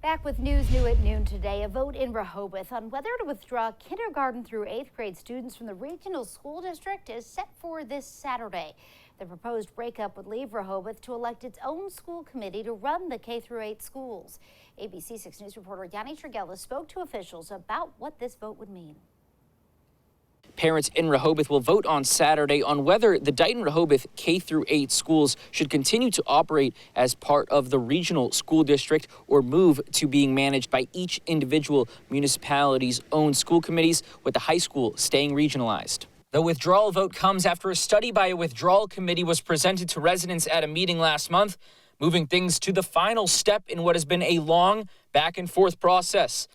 Back with news new at noon today, a vote in Rehoboth on whether to withdraw kindergarten through 8th grade students from the regional school district is set for this Saturday. The proposed breakup would leave Rehoboth to elect its own school committee to run the K-8 schools. ABC 6 News reporter Yanni Trigella spoke to officials about what this vote would mean. Parents in Rehoboth will vote on Saturday on whether the Dighton-Rehoboth K-8 schools should continue to operate as part of the regional school district or move to being managed by each individual municipality's own school committees, with the high school staying regionalized. The withdrawal vote comes after a study by a withdrawal committee was presented to residents at a meeting last month, moving things to the final step in what has been a long back-and-forth process.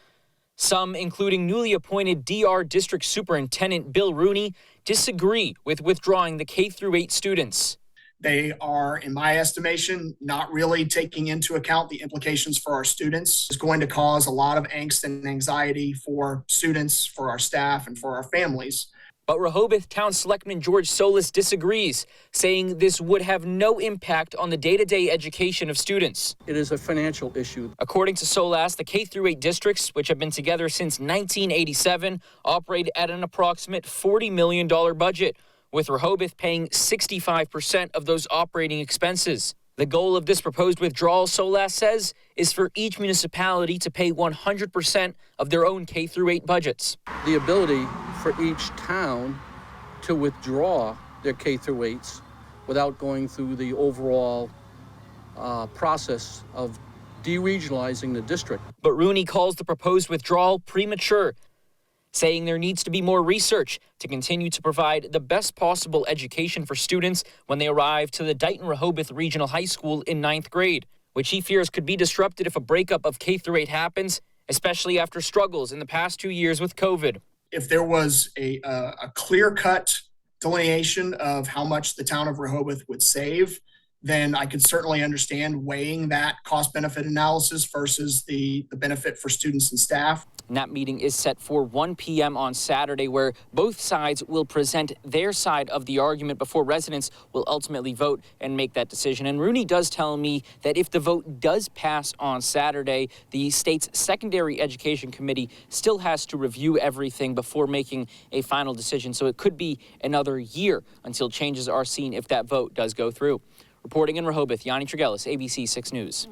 Some, including newly appointed DR District Superintendent Bill Rooney, disagree with withdrawing the K-8 students. They are, in my estimation, not really taking into account the implications for our students. It's going to cause a lot of angst and anxiety for students, for our staff, and for our families. But Rehoboth Town Selectman George Solis disagrees, saying this would have no impact on the day-to-day education of students. It is a financial issue. According to Solis, the K-8 districts, which have been together since 1987, operate at an approximate $40 million budget, with Rehoboth paying 65% of those operating expenses. The goal of this proposed withdrawal, Solis says, is for each municipality to pay 100% of their own K-8 budgets. The ability for each town to withdraw their K-8s without going through the overall process of deregionalizing the district. But Rooney calls the proposed withdrawal premature, saying there needs to be more research to continue to provide the best possible education for students when they arrive to the Dighton-Rehoboth Regional High School in 9th grade, which he fears could be disrupted if a breakup of K-8 happens, especially after struggles in the past 2 years with COVID. If there was a clear-cut delineation of how much the town of Rehoboth would save, then I could certainly understand weighing that cost-benefit analysis versus the benefit for students and staff. And that meeting is set for 1 p.m. on Saturday, where both sides will present their side of the argument before residents will ultimately vote and make that decision. And Rooney does tell me that if the vote does pass on Saturday, the state's secondary education committee still has to review everything before making a final decision. So it could be another year until changes are seen if that vote does go through. Reporting in Rehoboth, Yanni Trigella, ABC 6 News.